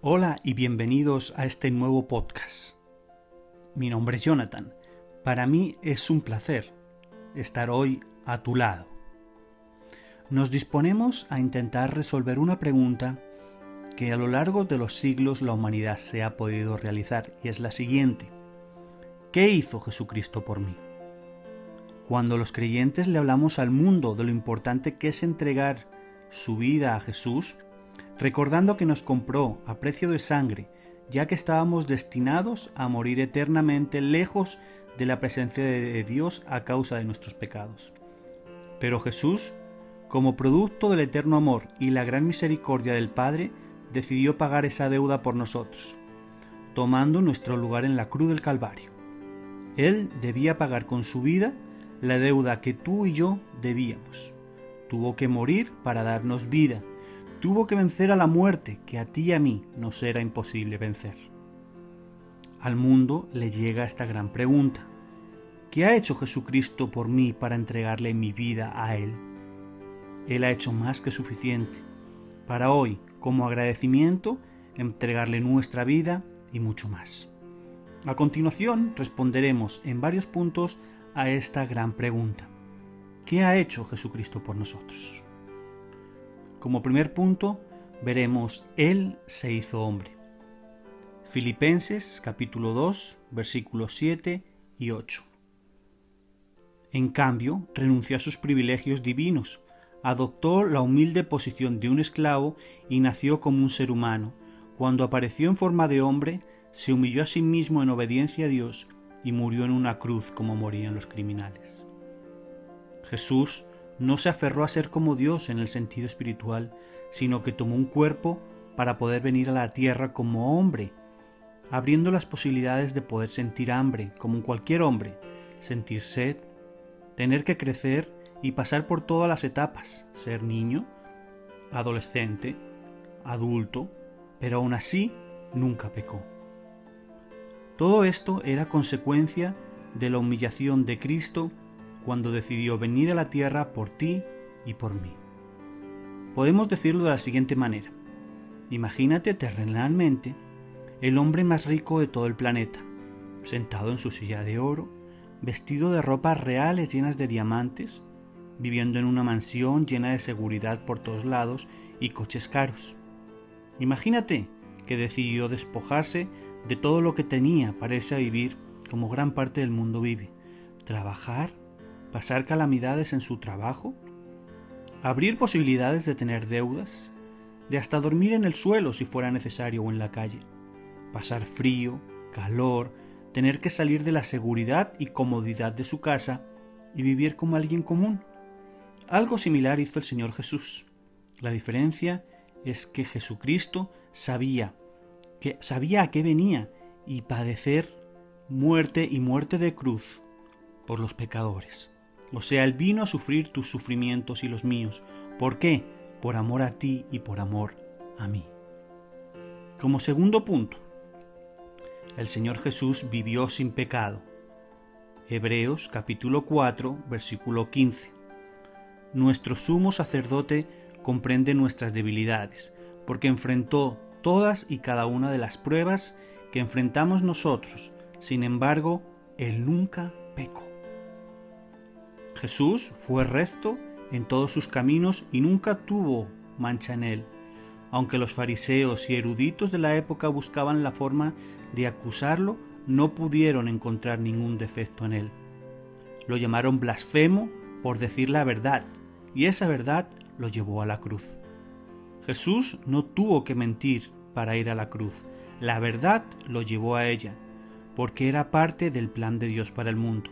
Hola y bienvenidos a este nuevo podcast. Mi nombre es Jonathan. Para mí es un placer estar hoy a tu lado. Nos disponemos a intentar resolver una pregunta que a lo largo de los siglos la humanidad se ha podido realizar, y es la siguiente: ¿qué hizo Jesucristo por mí? Cuando los creyentes le hablamos al mundo de lo importante que es entregar su vida a Jesús, recordando que nos compró a precio de sangre, ya que estábamos destinados a morir eternamente lejos de la presencia de Dios a causa de nuestros pecados. Pero Jesús, como producto del eterno amor y la gran misericordia del Padre, decidió pagar esa deuda por nosotros, tomando nuestro lugar en la cruz del Calvario. Él debía pagar con su vida la deuda que tú y yo debíamos. Tuvo que morir para darnos vida. Tuvo que vencer a la muerte que a ti y a mí nos era imposible vencer. Al mundo le llega esta gran pregunta: ¿qué ha hecho Jesucristo por mí para entregarle mi vida a Él? Él ha hecho más que suficiente para hoy, como agradecimiento, entregarle nuestra vida y mucho más. A continuación responderemos en varios puntos a esta gran pregunta: ¿qué ha hecho Jesucristo por nosotros? Como primer punto, veremos Él se hizo hombre. Filipenses capítulo 2, versículos 7 y 8. En cambio, renunció a sus privilegios divinos, adoptó la humilde posición de un esclavo y nació como un ser humano. Cuando apareció en forma de hombre, se humilló a sí mismo en obediencia a Dios y murió en una cruz como morían los criminales. Jesús no se aferró a ser como Dios en el sentido espiritual, sino que tomó un cuerpo para poder venir a la tierra como hombre, abriendo las posibilidades de poder sentir hambre como cualquier hombre, sentir sed, tener que crecer y pasar por todas las etapas, ser niño, adolescente, adulto, pero aún así nunca pecó. Todo esto era consecuencia de la humillación de Cristo cuando decidió venir a la tierra por ti y por mí. Podemos decirlo de la siguiente manera: imagínate terrenalmente el hombre más rico de todo el planeta, sentado en su silla de oro, vestido de ropas reales llenas de diamantes, viviendo en una mansión llena de seguridad por todos lados y coches caros. Imagínate que decidió despojarse de todo lo que tenía para irse a vivir como gran parte del mundo vive, trabajar, pasar calamidades en su trabajo, abrir posibilidades de tener deudas, de hasta dormir en el suelo si fuera necesario o en la calle, pasar frío, calor, tener que salir de la seguridad y comodidad de su casa y vivir como alguien común. Algo similar hizo el Señor Jesús. La diferencia es que Jesucristo sabía a qué venía y padecer muerte y muerte de cruz por los pecadores. O sea, Él vino a sufrir tus sufrimientos y los míos. ¿Por qué? Por amor a ti y por amor a mí. Como segundo punto, el Señor Jesús vivió sin pecado. Hebreos capítulo 4, versículo 15. Nuestro sumo sacerdote comprende nuestras debilidades, porque enfrentó todas y cada una de las pruebas que enfrentamos nosotros. Sin embargo, Él nunca pecó. Jesús fue recto en todos sus caminos y nunca tuvo mancha en él, aunque los fariseos y eruditos de la época buscaban la forma de acusarlo, no pudieron encontrar ningún defecto en él. Lo llamaron blasfemo por decir la verdad, y esa verdad lo llevó a la cruz. Jesús no tuvo que mentir para ir a la cruz, la verdad lo llevó a ella, porque era parte del plan de Dios para el mundo.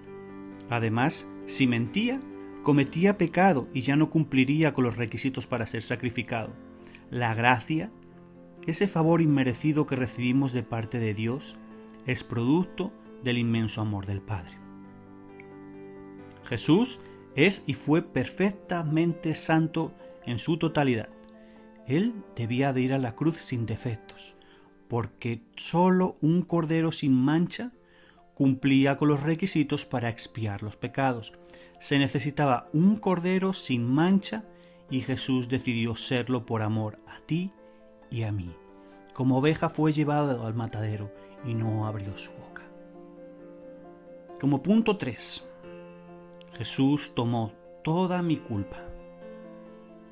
Además, si mentía, cometía pecado y ya no cumpliría con los requisitos para ser sacrificado. La gracia, ese favor inmerecido que recibimos de parte de Dios, es producto del inmenso amor del Padre. Jesús es y fue perfectamente santo en su totalidad. Él debía de ir a la cruz sin defectos, porque solo un cordero sin mancha cumplía con los requisitos para expiar los pecados. Se necesitaba un cordero sin mancha y Jesús decidió serlo por amor a ti y a mí. como oveja fue llevado al matadero y no abrió su boca. Como punto 3, Jesús tomó toda mi culpa.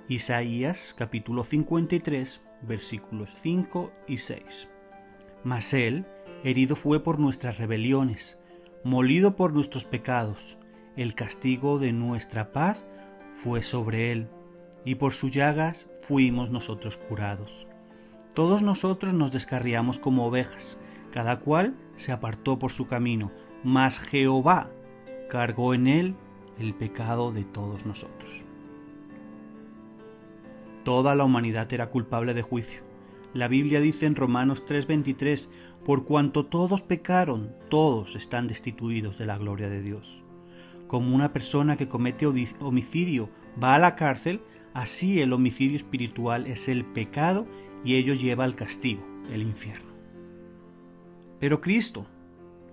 Isaías capítulo 53, versículos 5 y 6. Mas él herido fue por nuestras rebeliones, molido por nuestros pecados. El castigo de nuestra paz fue sobre él, y por sus llagas fuimos nosotros curados. Todos nosotros nos descarriamos como ovejas, cada cual se apartó por su camino, mas Jehová cargó en él el pecado de todos nosotros. Toda la humanidad era culpable de juicio. La Biblia dice en Romanos 3:23, por cuanto todos pecaron, todos están destituidos de la gloria de Dios. Como una persona que comete homicidio va a la cárcel, así el homicidio espiritual es el pecado y ello lleva al castigo, el infierno. Pero Cristo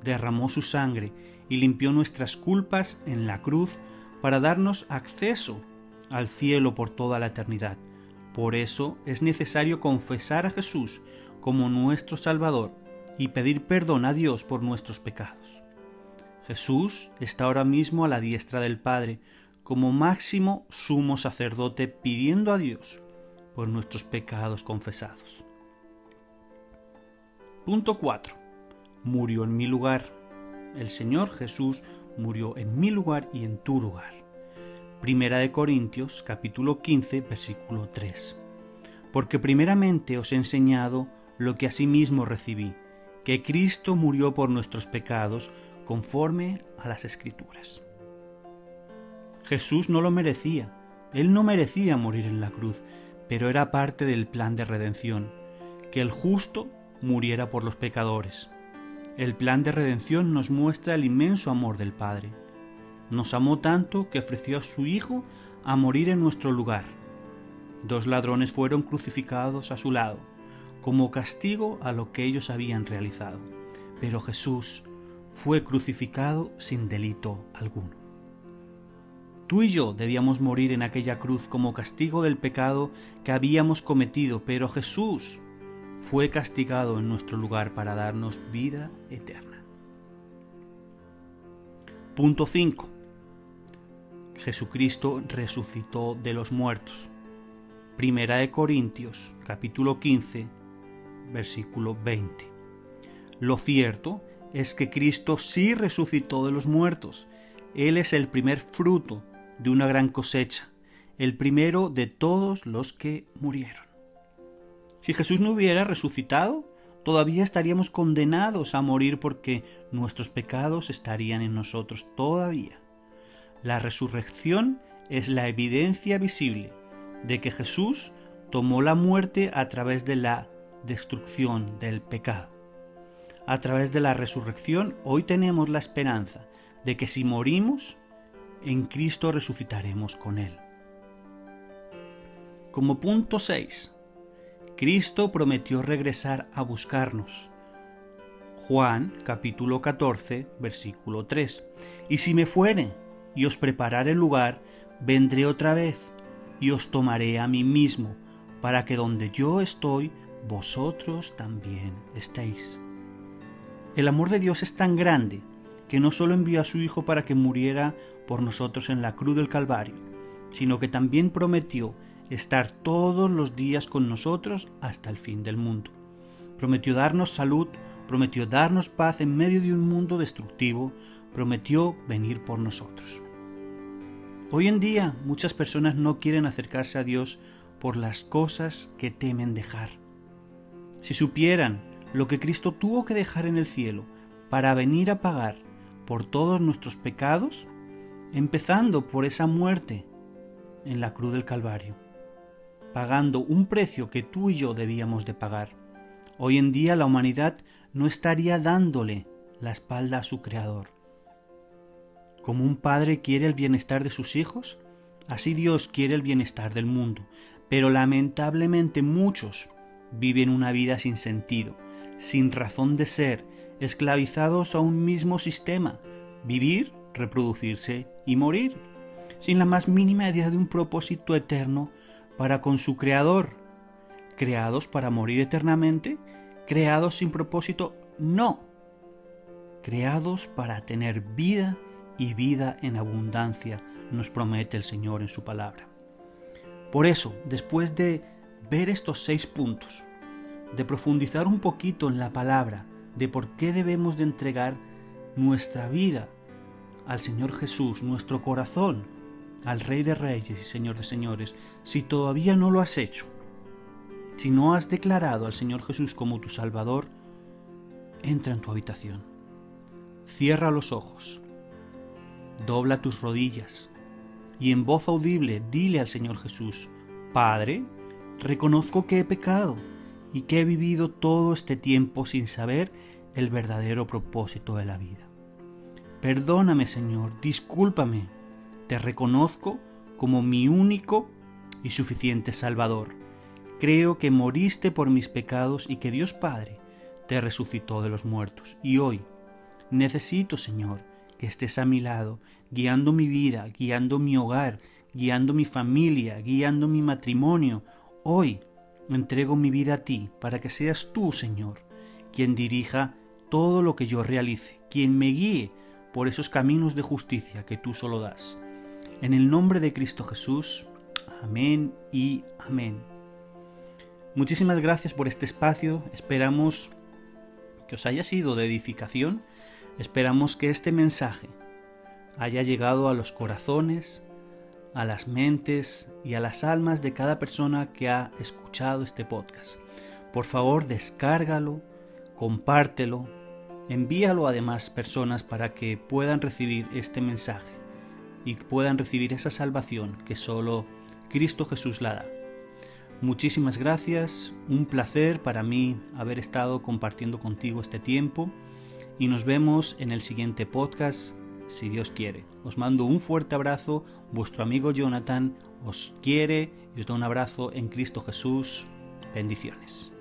derramó su sangre y limpió nuestras culpas en la cruz para darnos acceso al cielo por toda la eternidad. Por eso es necesario confesar a Jesús como nuestro Salvador y pedir perdón a Dios por nuestros pecados. Jesús está ahora mismo a la diestra del Padre como máximo sumo sacerdote pidiendo a Dios por nuestros pecados confesados. Punto 4. Murió en mi lugar. El Señor Jesús murió en mi lugar y en tu lugar. Primera de Corintios, capítulo 15, versículo 3. Porque primeramente os he enseñado lo que asimismo recibí, que Cristo murió por nuestros pecados conforme a las Escrituras. Jesús no lo merecía. Él no merecía morir en la cruz, pero era parte del plan de redención, que el justo muriera por los pecadores. El plan de redención nos muestra el inmenso amor del Padre. Nos amó tanto que ofreció a su Hijo a morir en nuestro lugar. 2 ladrones fueron crucificados a su lado, como castigo a lo que ellos habían realizado. Pero Jesús fue crucificado sin delito alguno. Tú y yo debíamos morir en aquella cruz como castigo del pecado que habíamos cometido, pero Jesús fue castigado en nuestro lugar para darnos vida eterna. Punto 5. Jesucristo resucitó de los muertos. Primera de Corintios, capítulo 15, versículo 20. Lo cierto es que Cristo sí resucitó de los muertos. Él es el primer fruto de una gran cosecha, el primero de todos los que murieron. Si Jesús no hubiera resucitado, todavía estaríamos condenados a morir porque nuestros pecados estarían en nosotros todavía. La resurrección es la evidencia visible de que Jesús tomó la muerte a través de la destrucción del pecado. A través de la resurrección hoy tenemos la esperanza de que si morimos, en Cristo resucitaremos con Él. Como punto 6, Cristo prometió regresar a buscarnos. Juan capítulo 14, versículo 3. Y si me fuere y os preparare lugar, vendré otra vez y os tomaré a mí mismo, para que donde yo estoy, vosotros también estéis. El amor de Dios es tan grande que no solo envió a su Hijo para que muriera por nosotros en la cruz del Calvario, sino que también prometió estar todos los días con nosotros hasta el fin del mundo. Prometió darnos salud, prometió darnos paz en medio de un mundo destructivo, prometió venir por nosotros. Hoy en día muchas personas no quieren acercarse a Dios por las cosas que temen dejar. Si supieran lo que Cristo tuvo que dejar en el cielo para venir a pagar por todos nuestros pecados, empezando por esa muerte en la cruz del Calvario, pagando un precio que tú y yo debíamos de pagar, hoy en día la humanidad no estaría dándole la espalda a su Creador. Como un padre quiere el bienestar de sus hijos, así Dios quiere el bienestar del mundo, pero lamentablemente muchos viven una vida sin sentido, sin razón de ser, esclavizados a un mismo sistema: vivir, reproducirse y morir, sin la más mínima idea de un propósito eterno para con su Creador. ¿Creados para morir eternamente? ¿Creados sin propósito? No. Creados para tener vida y vida en abundancia, nos promete el Señor en su palabra. Por eso, después de ver estos 6 puntos, de profundizar un poquito en la palabra, de por qué debemos de entregar nuestra vida al Señor Jesús, nuestro corazón, al Rey de Reyes y Señor de Señores, si todavía no lo has hecho, si no has declarado al Señor Jesús como tu Salvador, entra en tu habitación, cierra los ojos, dobla tus rodillas y en voz audible dile al Señor Jesús: Padre, reconozco que he pecado y que he vivido todo este tiempo sin saber el verdadero propósito de la vida. Perdóname, Señor, discúlpame, te reconozco como mi único y suficiente Salvador. Creo que moriste por mis pecados y que Dios Padre te resucitó de los muertos. Y hoy necesito, Señor, que estés a mi lado, guiando mi vida, guiando mi hogar, guiando mi familia, guiando mi matrimonio. Hoy entrego mi vida a ti para que seas tú, Señor, quien dirija todo lo que yo realice, quien me guíe por esos caminos de justicia que tú solo das. En el nombre de Cristo Jesús, amén y amén. Muchísimas gracias por este espacio, esperamos que os haya sido de edificación, esperamos que este mensaje haya llegado a los corazones, a las mentes y a las almas de cada persona que ha escuchado este podcast. Por favor, descárgalo, compártelo, envíalo a demás personas para que puedan recibir este mensaje y puedan recibir esa salvación que solo Cristo Jesús la da. Muchísimas gracias, un placer para mí haber estado compartiendo contigo este tiempo y nos vemos en el siguiente podcast, si Dios quiere. Os mando un fuerte abrazo, vuestro amigo Jonathan os quiere y os da un abrazo en Cristo Jesús. Bendiciones.